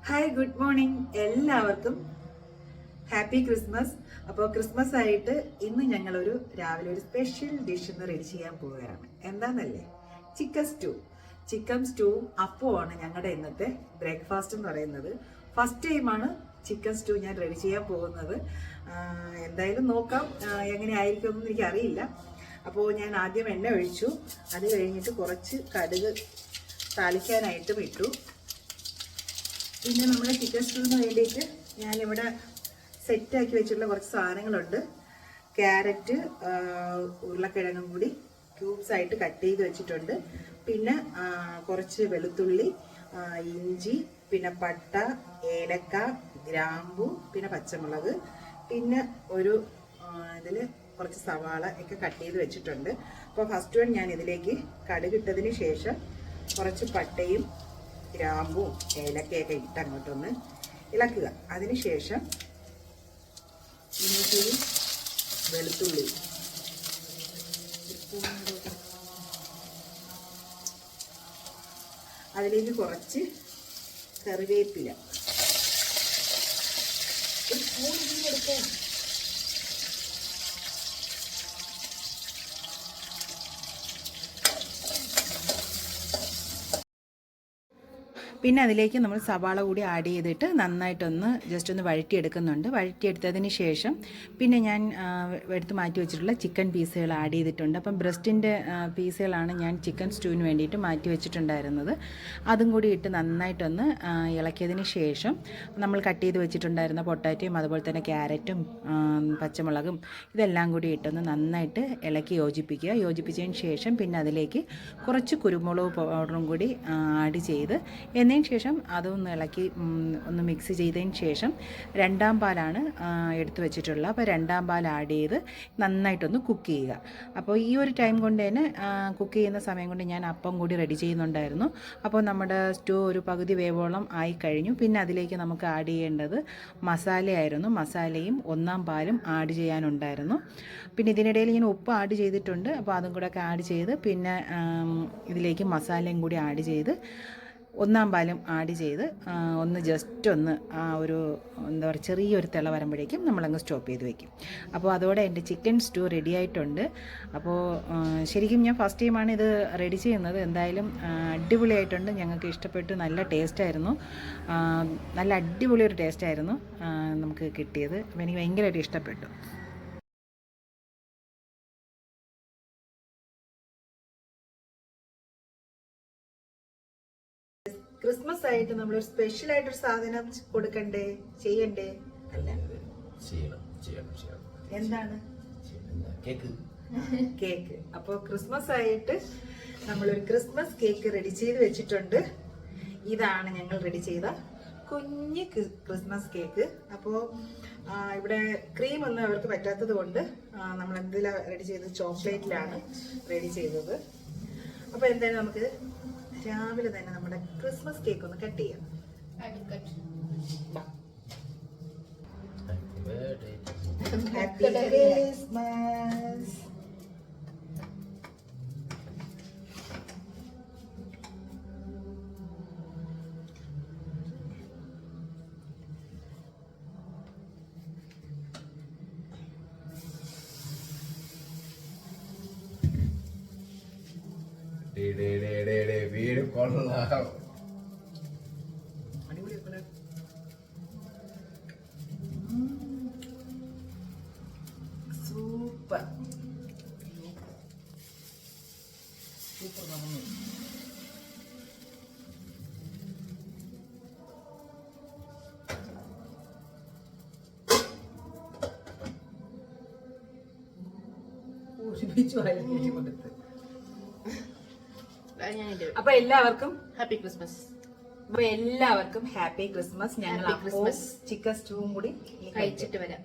Hi, good morning. എല്ലാവർക്കും happy Christmas. അപ്പോൾ Christmas ആയിട്ട് ഇന്ന് ഞങ്ങളൊരു രാവിലെ ഒരു സ്പെഷ്യൽ ഡിഷ് ഇന്ന് റെഡി ചെയ്യാൻ പോവുകയാണ്. എന്താണെന്നല്ലേ, ചിക്കൻ സ്റ്റൂവും അപ്പവുമാണ് ഞങ്ങളുടെ ഇന്നത്തെ ബ്രേക്ക്ഫാസ്റ്റ് എന്ന് പറയുന്നത്. ഫസ്റ്റ് ടൈമാണ് ചിക്കൻ സ്റ്റൂ ഞാൻ റെഡി ചെയ്യാൻ പോകുന്നത്. എന്തായാലും നോക്കാം എങ്ങനെ ആയിരിക്കുമെന്ന് എനിക്കറിയില്ല. അപ്പോൾ ഞാൻ ആദ്യം എണ്ണ ഒഴിച്ചു. അത് കഴിഞ്ഞിട്ട് കുറച്ച് കടുക് താളിക്കാനായിട്ടും ഇട്ടു. പിന്നെ നമ്മുടെ ചിക്കൻ സ്റ്റൂവിന് വേണ്ടിയിട്ട് ഞാനിവിടെ സെറ്റാക്കി വെച്ചിട്ടുള്ള കുറച്ച് സാധനങ്ങളുണ്ട്. ക്യാരറ്റ്, ഉരുളക്കിഴങ്ങും കൂടി ക്യൂബ്സ് ആയിട്ട് കട്ട് ചെയ്ത് വെച്ചിട്ടുണ്ട്. പിന്നെ കുറച്ച് വെളുത്തുള്ളി, ഇഞ്ചി, പിന്നെ പട്ട, ഏലക്ക, ഗ്രാമ്പു, പിന്നെ പച്ചമുളക്, പിന്നെ ഒരു ഇതിൽ കുറച്ച് സവാള ഒക്കെ കട്ട് ചെയ്ത് വെച്ചിട്ടുണ്ട്. അപ്പോൾ ഫസ്റ്റ് വൺ ഞാൻ ഇതിലേക്ക് കടുകിട്ടതിന് ശേഷം കുറച്ച് പട്ടയും ഗ്രാമ്പും ഏലക്കയൊക്കെ ഇട്ട് അങ്ങോട്ടൊന്ന് ഇളക്കുക. അതിനുശേഷം ഇഞ്ചിയും വെളുത്തുള്ളി, അതിലേക്ക് കുറച്ച് കറിവേപ്പില, ഒരു സ്പൂൺ എടുക്കാം. പിന്നെ അതിലേക്ക് നമ്മൾ സവാള കൂടി ആഡ് ചെയ്തിട്ട് നന്നായിട്ടൊന്ന് ജസ്റ്റ് ഒന്ന് വഴറ്റിയെടുക്കുന്നുണ്ട്. വഴറ്റിയെടുത്തതിന് ശേഷം പിന്നെ ഞാൻ എടുത്ത് മാറ്റി വെച്ചിട്ടുള്ള ചിക്കൻ പീസുകൾ ആഡ് ചെയ്തിട്ടുണ്ട്. അപ്പം ബ്രസ്റ്റിൻ്റെ പീസുകളാണ് ഞാൻ ചിക്കൻ സ്റ്റൂവിന് വേണ്ടിയിട്ട് മാറ്റി വെച്ചിട്ടുണ്ടായിരുന്നത്. അതും കൂടി ഇട്ട് നന്നായിട്ടൊന്ന് ഇളക്കിയതിന് ശേഷം നമ്മൾ കട്ട് ചെയ്ത് വെച്ചിട്ടുണ്ടായിരുന്ന പൊട്ടാറ്റോയും അതുപോലെ തന്നെ ക്യാരറ്റും പച്ചമുളകും ഇതെല്ലാം കൂടി ഇട്ടൊന്ന് നന്നായിട്ട് ഇളക്കി യോജിപ്പിച്ചതിന് ശേഷം പിന്നെ അതിലേക്ക് കുറച്ച് കുരുമുളക് പൗഡറും കൂടി ആഡ് ചെയ്ത് എന്നതിന് ശേഷം അതൊന്ന് ഇളക്കി ഒന്ന് മിക്സ് ചെയ്തതിന് ശേഷം രണ്ടാം പാലാണ് എടുത്തു വെച്ചിട്ടുള്ളത്. അപ്പോൾ രണ്ടാം പാൽ ആഡ് ചെയ്ത് നന്നായിട്ടൊന്ന് കുക്ക് ചെയ്യുക. അപ്പോൾ ഈ ഒരു ടൈം കൊണ്ട് തന്നെ കുക്ക് ചെയ്യുന്ന സമയം കൊണ്ട് ഞാൻ അപ്പം കൂടി റെഡി ചെയ്യുന്നുണ്ടായിരുന്നു. അപ്പോൾ നമ്മുടെ സ്റ്റൂ ഒരു പകുതി വേവോളം ആയി കഴിഞ്ഞു. പിന്നെ അതിലേക്ക് നമുക്ക് ആഡ് ചെയ്യേണ്ടത് മസാലയായിരുന്നു. മസാലയും ഒന്നാം പാലും ആഡ് ചെയ്യാനുണ്ടായിരുന്നു. പിന്നെ ഇതിനിടയിൽ ഞാൻ ഉപ്പ് ആഡ് ചെയ്തിട്ടുണ്ട്. അപ്പോൾ അതും കൂടെ ഒക്കെ ആഡ് ചെയ്ത് പിന്നെ ഇതിലേക്ക് മസാലയും കൂടി ആഡ് ചെയ്ത് ഒന്നാം പാലും ആഡ് ചെയ്ത് ഒന്ന് ജസ്റ്റ് ഒന്ന് ഒരു എന്താ പറയുക ചെറിയൊരു തിള വരുമ്പോഴേക്കും നമ്മളങ്ങ് സ്റ്റോപ്പ് ചെയ്ത് വയ്ക്കും. അപ്പോൾ അതോടെ എൻ്റെ ചിക്കൻ സ്റ്റൂ റെഡി ആയിട്ടുണ്ട്. അപ്പോൾ ശരിക്കും ഞാൻ ഫസ്റ്റ് ടൈമാണ് ഇത് റെഡി ചെയ്യുന്നത്. എന്തായാലും അടിപൊളിയായിട്ടുണ്ട്. ഞങ്ങൾക്ക് ഇഷ്ടപ്പെട്ടു. നല്ല ടേസ്റ്റായിരുന്നു. നല്ല അടിപൊളി ഒരു ടേസ്റ്റായിരുന്നു നമുക്ക് കിട്ടിയത്. അപ്പോൾ എനിക്ക് ഭയങ്കരമായിട്ട് ഇഷ്ടപ്പെട്ടു. ക്രിസ്മസ് ആയിട്ട് നമ്മളൊരു സ്പെഷ്യൽ ആയിട്ടൊരു സാധനം കൊടുക്കണ്ടേ, ചെയ്യണ്ടേ? അല്ല, എന്താണ്? കേക്ക്. അപ്പോൾ ക്രിസ്മസ് ആയിട്ട് നമ്മളൊരു ക്രിസ്മസ് കേക്ക് റെഡി ചെയ്ത് വെച്ചിട്ടുണ്ട്. ഇതാണ് ഞങ്ങൾ റെഡി ചെയ്ത കുഞ്ഞ് ക്രിസ്മസ് കേക്ക്. അപ്പോൾ ഇവിടെ ക്രീം ഒന്നും അവർക്ക് പറ്റാത്തത് കൊണ്ട് നമ്മൾ എന്തിലാണ് റെഡി ചെയ്തത്? ചോക്ലേറ്റിലാണ് റെഡി ചെയ്തത്. അപ്പോൾ എന്തായാലും നമുക്ക് രാവിലെ തന്നെ നമ്മുടെ ക്രിസ്മസ് കേക്ക് ഒന്ന് കട്ട് ചെയ്യാം. Happy Christmas. വീട് കൊള്ളാം. സൂപ്പർ. അപ്പൊ എല്ലാവർക്കും ഹാപ്പി ക്രിസ്മസ്. ഞങ്ങൾ ചിക്കൻ സ്റ്റൂവും കൂടി കഴിച്ചിട്ട് വരാം.